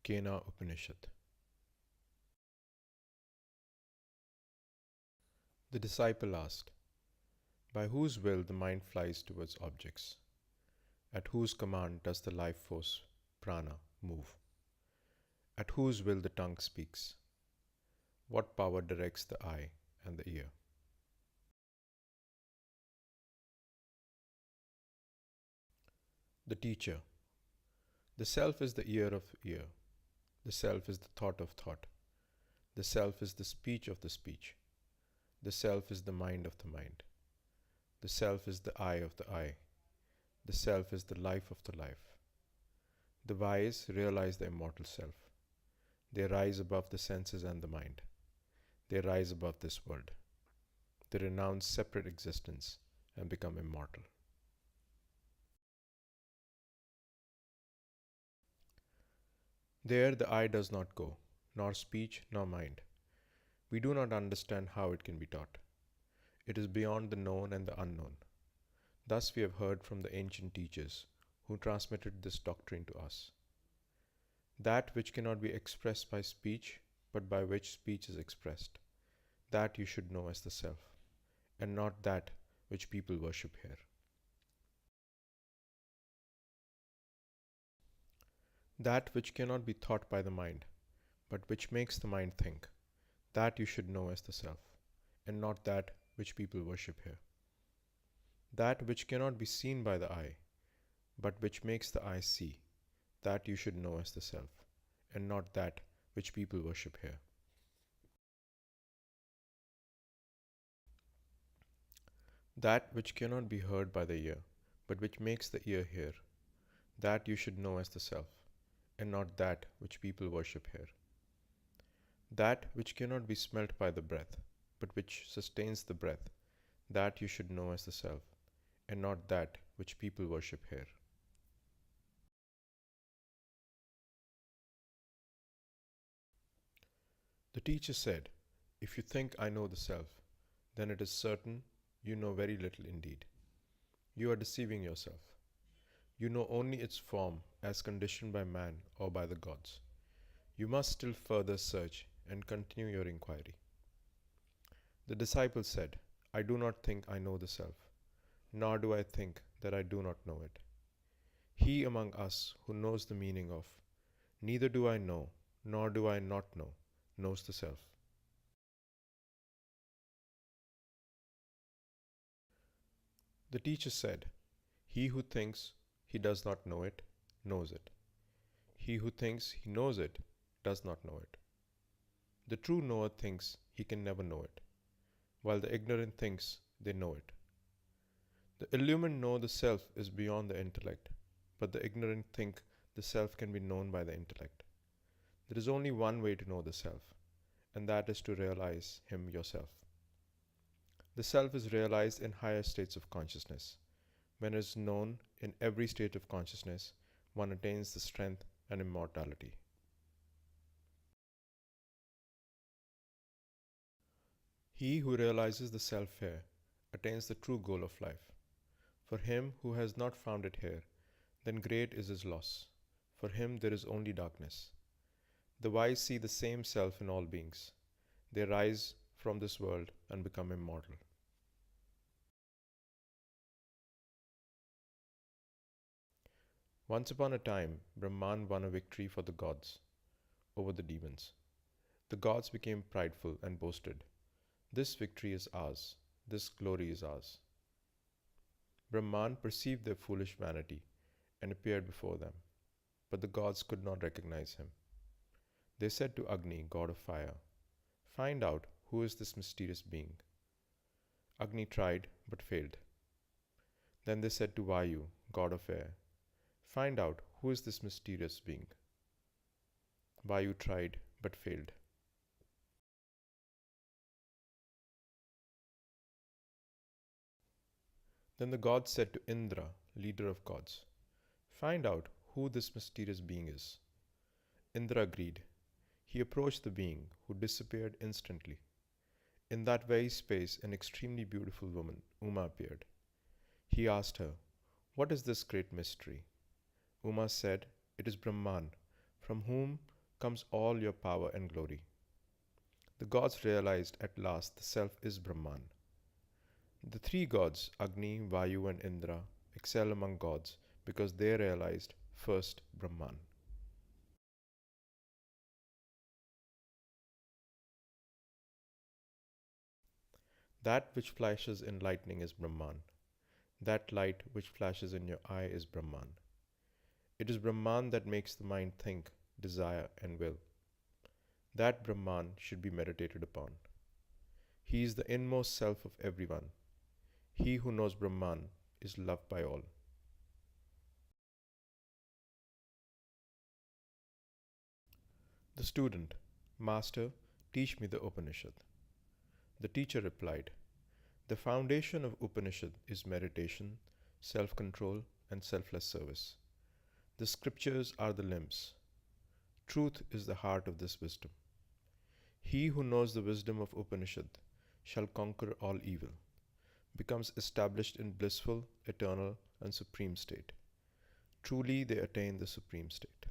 Upanishad. The disciple asked, by whose will the mind flies towards objects? At whose command does the life force, prana, move? At whose will the tongue speaks? What power directs the eye and the ear? The teacher. The self is the ear of ear. The self is the thought of thought. The self is the speech of the speech. The self is the mind of the mind. The self is the eye of the eye. The self is the life of the life. The wise realize the immortal self. They rise above the senses and the mind. They rise above this world. They renounce separate existence and become immortal. There the eye does not go, nor speech nor mind. We do not understand how it can be taught. It is beyond the known and the unknown. Thus we have heard from the ancient teachers who transmitted this doctrine to us. That which cannot be expressed by speech, but by which speech is expressed, that you should know as the self, and not that which people worship here. That which cannot be thought by the mind, but which makes the mind think, that you should know as the self, and not that which people worship here. That which cannot be seen by the eye, but which makes the eye see, that you should know as the self, and not that which people worship here. That which cannot be heard by the ear, but which makes the ear hear, that you should know as the self, and not that which people worship here. That which cannot be smelt by the breath, but which sustains the breath, that you should know as the self, and not that which people worship here. The teacher said, if you think I know the self, then it is certain you know very little indeed. You are deceiving yourself. You know only its form as conditioned by man or by the gods. You must still further search and continue your inquiry. The disciple said, I do not think I know the self, nor do I think that I do not know it. He among us who knows the meaning of, neither do I know, nor do I not know, knows the self. The teacher said, he who thinks he does not know it, knows it. He who thinks he knows it, does not know it. The true knower thinks he can never know it, while the ignorant thinks they know it. The illumined know the self is beyond the intellect, but the ignorant think the self can be known by the intellect. There is only one way to know the self, and that is to realize him yourself. The self is realized in higher states of consciousness. When it is known in every state of consciousness, one attains the strength and immortality. He who realizes the self here attains the true goal of life. For him who has not found it here, then great is his loss. For him there is only darkness. The wise see the same self in all beings. They rise from this world and become immortal. Once upon a time, Brahman won a victory for the gods over the demons. The gods became prideful and boasted, this victory is ours, this glory is ours. Brahman perceived their foolish vanity and appeared before them, but the gods could not recognize him. They said to Agni, god of fire, find out who is this mysterious being. Agni tried but failed. Then they said to Vayu, god of air, find out who is this mysterious being. Vayu tried but failed. Then the gods said to Indra, leader of gods, find out who this mysterious being is. Indra agreed. He approached the being, who disappeared instantly. In that very space, an extremely beautiful woman, Uma, appeared. He asked her, what is this great mystery? Uma said, it is Brahman, from whom comes all your power and glory. The gods realized at last the self is Brahman. The three gods, Agni, Vayu, and Indra, excel among gods because they realized first Brahman. That which flashes in lightning is Brahman. That light which flashes in your eye is Brahman. It is Brahman that makes the mind think, desire, and will. That Brahman should be meditated upon. He is the inmost self of everyone. He who knows Brahman is loved by all. The student, Master, teach me the Upanishad. The teacher replied, the foundation of Upanishad is meditation, self-control, and selfless service. The scriptures are the limbs. Truth is the heart of this wisdom. He who knows the wisdom of Upanishad shall conquer all evil, becomes established in blissful, eternal, and supreme state. Truly they attain the supreme state.